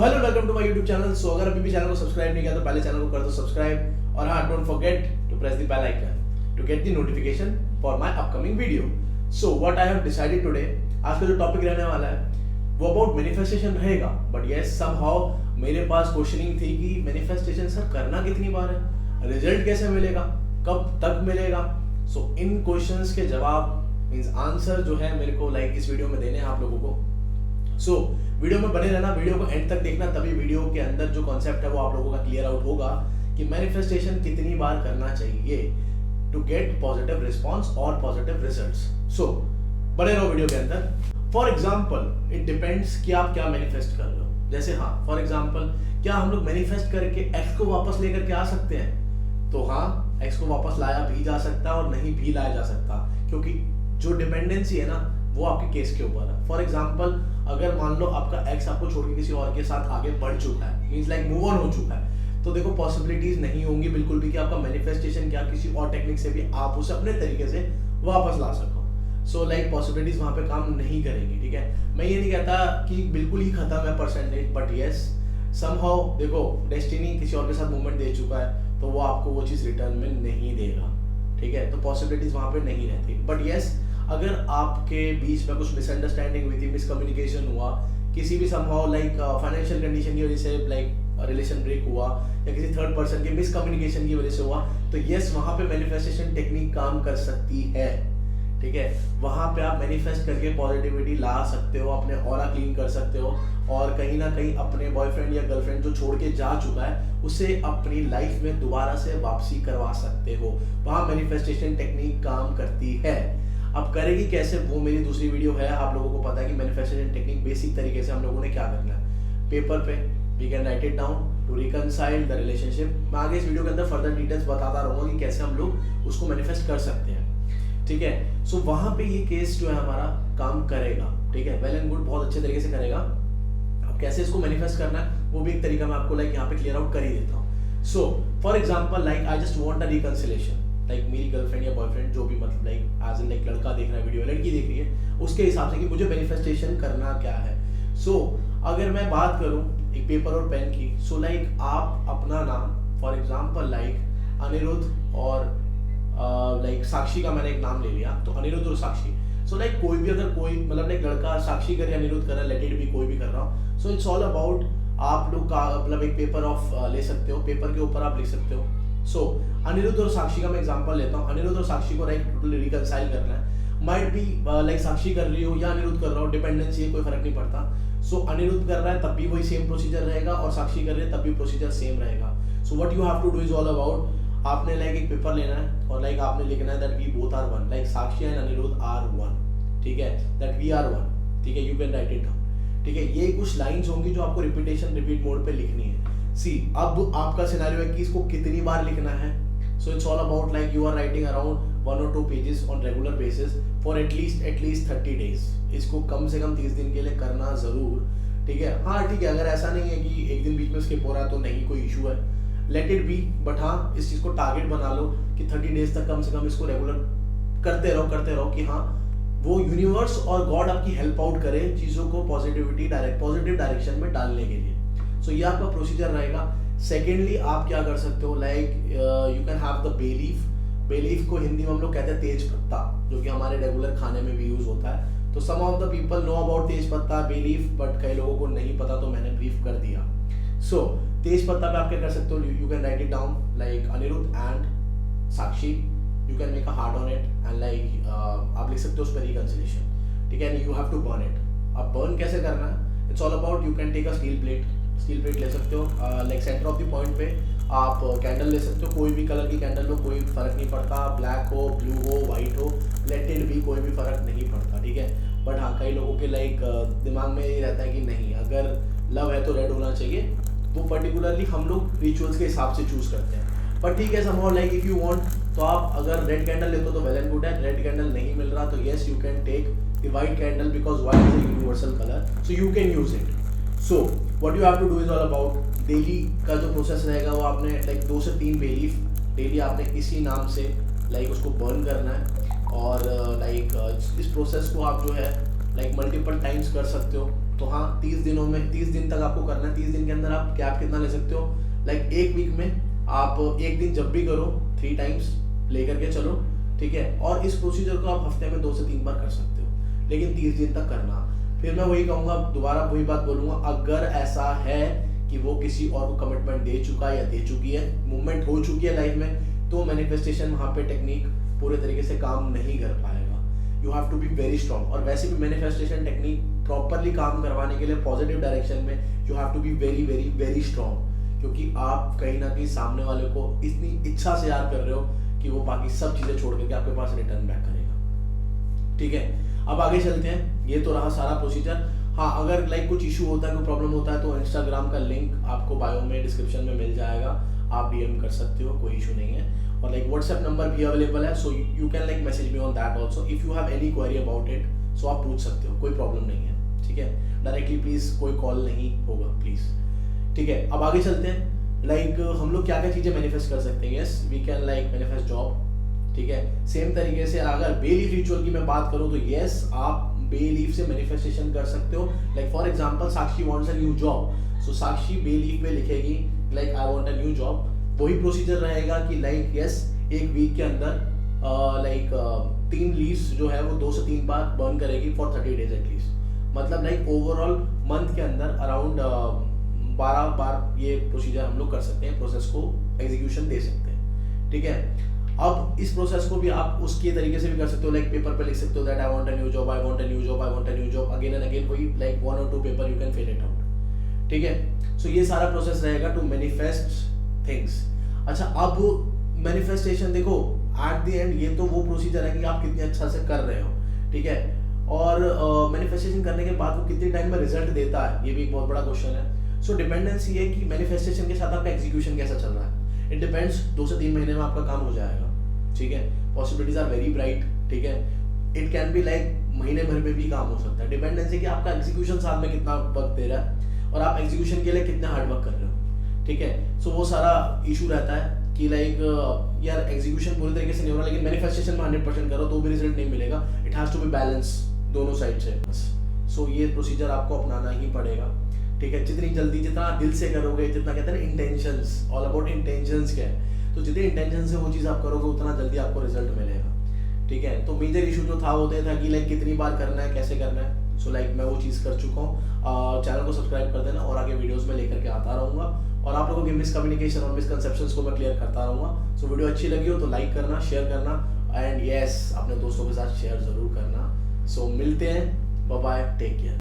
Hello welcome to my YouTube channel. So अगर अभी भी चैनल को सब्सक्राइब नहीं किया तो पहले चैनल को कर दो सब्सक्राइब और हाँ, don't forget to press the bell icon to get the notification for my upcoming video. So what I have decided today, आज का जो टॉपिक रहने वाला है वो अबाउट मैनिफेस्टेशन रहेगा। बट यस, समहाउ मेरे पास क्वेश्चनिंग थी कि मैनिफेस्टेशन सर करना कितनी बार है, रिजल्ट कैसे मिलेगा, कब तक मिलेगा। सो इन क्वेश्चंस के जवाब मींस आंसर जो है मेरे को इस वीडियो में देने हैं आप लोगों को। सो वीडियो में बने रहना, वीडियो को एंड तक देखना, तभी वीडियो के अंदर जो कॉन्सेप्ट है वो आप लोगों का क्लियर आउट होगा कि मैनिफेस्टेशन कितनी बार करना चाहिए टू गेट पॉजिटिव रिस्पॉन्स और पॉजिटिव रिजल्ट्स। सो बने रहो वीडियो के अंदर। फॉर एग्जाम्पल इट डिपेंड्स कि आप क्या मैनिफेस्ट कर रहे हो। जैसे हाँ, फॉर एग्जाम्पल क्या हम लोग मैनिफेस्ट करके एक्स को वापस लेकर के आ सकते हैं? तो हाँ, एक्स को वापस लाया भी जा सकता है और नहीं भी लाया जा सकता, क्योंकि जो डिपेंडेंसी है ना वो आपके केस के ऊपर है। फॉर एग्जाम्पल अगर मान लो आपका एक्स आपको छोड़ के किसी और के साथ आगे बढ़ चुका है, मींस मूव ऑन हो चुका है, तो देखो पॉसिबिलिटीज नहीं होंगी बिल्कुल भी कि आपका मैनिफेस्टेशन क्या किसी और टेक्निक से भी आप उसे अपने तरीके से वापस ला सको। सो पॉसिबिलिटीज वहां पे काम नहीं करेंगी। ठीक है, मैं ये नहीं कहता कि बिल्कुल ही खत्म है परसेंटेज, बट यस समहाउ देखो डेस्टिनी किसी और के साथ मूवमेंट दे चुका है तो वो आपको वो चीज रिटर्न में नहीं देगा। ठीक है, तो पॉसिबिलिटीज वहां पे नहीं रहती। बट यस, अगर आपके बीच में कुछ मिसअंडरस्टैंडिंग हुई थी, मिसकम्युनिकेशन हुआ, किसी भी समहाउ फाइनेंशियल कंडीशन की वजह से रिलेशन ब्रेक हुआ या किसी थर्ड पर्सन के मिसकम्युनिकेशन की वजह से हुआ, तो यस वहां पे मैनिफेस्टेशन टेक्निक काम कर सकती है। ठीक है, वहां पे आप मैनिफेस्ट करके पॉजिटिविटी ला सकते हो, अपने ऑरा क्लीन कर सकते हो और कहीं ना कहीं अपने बॉयफ्रेंड या गर्लफ्रेंड जो छोड़ के जा चुका है उसे अपनी लाइफ में दोबारा से वापसी करवा सकते हो। वहां मैनिफेस्टेशन टेक्निक काम करती है। अब करेगी कैसे वो मेरी दूसरी वीडियो है, आप लोगों को पता है कि मैनिफेस्टेशन टेक्निक बेसिक तरीके से हम लोगों ने क्या करना है, पेपर पे we can write it down to reconcile the relationship. मैं आगे इस वीडियो के अंदर फर्दर डिटेल्स बताता रहूंगा कि कैसे हम लोग उसको मैनिफेस्ट कर सकते हैं। ठीक है, सो वहां पे ये केस जो है हमारा काम करेगा। ठीक है, वेल एंड गुड, बहुत अच्छे तरीके से करेगा। अब कैसे इसको मैनिफेस्ट करना है वो भी एक तरीका मैं आपको यहाँ पे क्लियर आउट कर ही देता हूँ। So for example I just want a reconciliation, मेरी गर्लफ्रेंड या बॉयफ्रेंड जो भी एज इन लड़का देख रहा है वीडियो, लड़की देख रही है, उसके हिसाब से कि मुझे मैनिफेस्टेशन करना क्या है। सो अगर मैं बात करूं एक पेपर और पेन की, सो आप अपना नाम फॉर एग्जांपल अनिरुद्ध और साक्षी का मैंने एक नाम ले लिया, तो अनिरुद्ध और साक्षी। सो कोई भी अगर कोई लड़का साक्षी करे अनिरुद्ध करे, लेट इट भी कोई भी कर रहा हो, सो इट्स ऑल अबाउट आप लोग का एक पेपर ऑफ ले सकते हो, पेपर के ऊपर आप लिख सकते हो। सो अनिरुद्ध और साक्षी का मैं एग्जांपल लेता हूँ। अनिरुद्ध और साक्षी को टोटली रिकंसाइल करना है, माइट बी साक्षी कर रही हो या अनिरुद्ध कर रहा हो, डिपेंडेंसी है, कोई फर्क नहीं पड़ता। सो अनिरुद्ध कर रहा है तब भी वही सेम प्रोसीजर रहेगा और साक्षी कर रही है तब भी प्रोसीजर सेम रहेगा। So what you have to do is all about, आपने एक पेपर लेना है और आपने लिखना है that we both are one, Sakshi and Aniruddh are one. ठीक है, दैट वी आर वन। ठीक है, you can write it down. ठीक है, ये कुछ लाइंस होंगी जो आपको रिपीट मोड पे लिखनी है। सी अब आपका सिनेरियो है कि इसको कितनी बार लिखना है। So it's all about you are writing around 1 or 2 pages on regular basis for at least 30 days. इसको कम से कम 30 दिन के लिए करना जरूर। ठीक है, हाँ ठीक है, अगर ऐसा नहीं है कि एक दिन बीच में स्किप हो रहा है तो नहीं कोई इशू है, लेट इट बी। बट हाँ, इस चीज को टारगेट बना लो कि 30 डेज तक कम से कम इसको रेगुलर करते रहो कि हाँ वो यूनिवर्स और गॉड आपकी हेल्प आउट करे चीजों को पॉजिटिव डायरेक्शन में डालने के लिए। सो ये आपका प्रोसीजर रहेगा। सेकेंडली आप क्या कर सकते हो, you can have the bay leaf. Bay leaf को हिंदी में हम लोग कहते हैं तेज पत्ता, जो कि हमारे रेगुलर खाने में भी यूज होता है। तो some of the people know about तेज पत्ता, बे लीफ, बट कई लोगों को नहीं पता तो मैंने ब्रीफ कर दिया। सो तेज पत्ता पे आप क्या कर सकते हो, you can write it down Aniruddh and Sakshi, you can make a heart on it and आप लिख सकते हो उस पर रिकंसिलेशन। ठीक है, you have to burn it. अब बर्न कैसे करना है, it's all about you can take a steel plate ले सकते हो, सेंटर ऑफ द पॉइंट पे आप कैंडल ले सकते हो, कोई भी कलर की कैंडल हो, कोई फर्क नहीं पड़ता, ब्लैक हो, ब्लू हो, व्हाइट हो, लेट इट भी, कोई भी फर्क नहीं पड़ता। ठीक है, बट हाँ कई लोगों के दिमाग में ये रहता है कि नहीं अगर लव है तो रेड होना चाहिए, वो पर्टिकुलरली हम लोग रिचुअल्स के हिसाब से चूज करते हैं। पर ठीक है, समहाउ इफ यू वांट तो आप अगर रेड कैंडल लेते हो तो वेल एंड गुड है, रेड कैंडल नहीं मिल रहा तो yes you can take the white candle because white is a universal colour, so you can use it. So what you have to do is all about daily का जो process रहेगा वो आपने 2 से 3 बेलीफ डेली आपने इसी नाम से उसको बर्न करना है और इस प्रोसेस को आप जो है मल्टीपल टाइम्स कर सकते हो। तो हाँ 30 दिनों में 30 दिन तक आपको करना है। 30 दिन के अंदर आप गैप कितना ले सकते हो, लाइक एक वीक में आप एक दिन जब भी करो 3 टाइम्स लेकर के चलो, ठीक है। और इस प्रोसीजर को आप हफ्ते में 2 से 3 बार कर सकते हो, लेकिन 30 दिन तक करना। फिर मैं वही कहूँगा, दोबारा वही बात बोलूँगा, अगर ऐसा है कि वो किसी और को कमिटमेंट दे चुका है या दे चुकी है, मूवमेंट हो चुकी है लाइफ में, तो मैनिफेस्टेशन वहाँ पे टेक्निक पूरे तरीके से काम नहीं कर पाएगा। You have to be very strong. और वैसे भी मैनिफेस्टेशन टेक्निक प्रॉपरली काम करवाने के लिए पॉजिटिव डायरेक्शन में you have to be very very very strong, क्योंकि आप कहीं ना कहीं सामने वाले को इतनी इच्छा से याद कर रहे हो कि वो बाकी सब चीजें छोड़ करके आपके पास रिटर्न बैक करेगा, ठीक है। अब आगे चलते हैं, ये तो रहा सारा प्रोसीजर। हाँ, अगर लाइक कुछ इशू होता है, कोई प्रॉब्लम होता है, तो इंस्टाग्राम का लिंक आपको बायो में डिस्क्रिप्शन में मिल जाएगा, आप डीएम कर सकते हो, कोई इशू नहीं है। और लाइक व्हाट्सएप नंबर भी अवेलेबल है, so you can like message me on that also if you have any query about it. So आप पूछ सकते हो, कोई प्रॉब्लम नहीं है, ठीक है। डायरेक्टली प्लीज कोई कॉल नहीं होगा प्लीज, ठीक है। अब आगे चलते हैं, लाइक हम लोग क्या क्या चीजें मैनिफेस्ट कर सकते हैं। Yes, we can like manifest job, ठीक है। सेम तरीके से अगर बे लीफ रिचुअल की मैं बात करूं तो यस, आप बे लीफ से मैनिफेस्टेशन कर सकते हो। Like for example Sakshi wants a new job, so Sakshi bay leaf में लिखेगी like I want a new job. वही प्रोसीजर रहेगा कि लाइक यस, एक वीक के अंदर लाइक 3 लीव्स जो है वो 2 से 3 बार बर्न करेगी फॉर 30 डेज एटलीस्ट। मतलब लाइक ओवरऑल मंथ के अंदर अराउंड 12 बार ये प्रोसीजर हम लोग कर सकते हैं, प्रोसेस को एग्जीक्यूशन दे सकते हैं, ठीक है। अब इस प्रोसेस को भी आप उसके तरीके से भी कर सकते हो, लाइक पेपर पे लिख सकते हो that I want a new job, I want a new job, I want a new job, again and again, वही लाइक 1 और 2 paper you can fill it out, ठीक है। सो ये सारा प्रोसेस रहेगा टू मैनिफेस्ट थिंग्स। अच्छा, अब मैनिफेस्टेशन देखो एट द एंड ये तो वो प्रोसीजर है कि आप कितने अच्छा से कर रहे हो, ठीक है। और मैनिफेस्टेशन करने के बाद वो कितने टाइम में रिजल्ट देता है, ये भी एक बहुत बड़ा क्वेश्चन है। सो डिपेंडेंसी है कि मैनिफेस्टेशन के साथ आपका एग्जीक्यूशन कैसा चल रहा है। इट डिपेंड्स, 2 से 3 महीने में आपका काम हो जाएगा, ठीक है। पॉसिबिलिटीज आर वेरी ब्राइट, ठीक है। इट कैन बी लाइक महीने भर में भी काम हो सकता है। डिपेंडेंसी कि आपका एग्जीक्यूशन साथ में कितना वक्त दे रहा है और आप एग्जीक्यूशन के लिए कितना हार्ड वर्क कर रहे हो, ठीक है। सो वो सारा इशू रहता है कि लाइक यार एग्जीक्यूशन पूरी तरीके से नहीं हो रहा, लेकिन मैनिफेस्टेशन में 100% करो तो भी रिजल्ट नहीं मिलेगा। It has to be balance दोनों साइड से। सो ये प्रोसीजर आपको अपनाना ही पड़ेगा, ठीक है। जितनी जल्दी, जितना दिल से करोगे, जितना कहते हैं ना इंटेंशंस, ऑल अबाउट इंटेंशंस क्या है, तो जितने इंटेंशन से वो चीज़ आप करोगे उतना जल्दी आपको रिजल्ट मिलेगा, ठीक है। तो मेजर इशू जो था वो था कि लाइक कितनी बार करना है, कैसे करना है। सो लाइक मैं वो चीज़ कर चुका हूँ। चैनल को सब्सक्राइब कर देना और आगे वीडियोस में लेकर के आता रहूँगा और आप लोगों की मिसकम्युनिकेशन और मिसकंसेप्शंस को मैं क्लियर करता रहूँगा। सो वीडियो अच्छी लगी हो तो लाइक करना, शेयर करना एंड यस अपने दोस्तों के साथ शेयर ज़रूर करना। सो मिलते हैं, बाय बाय, टेक केयर।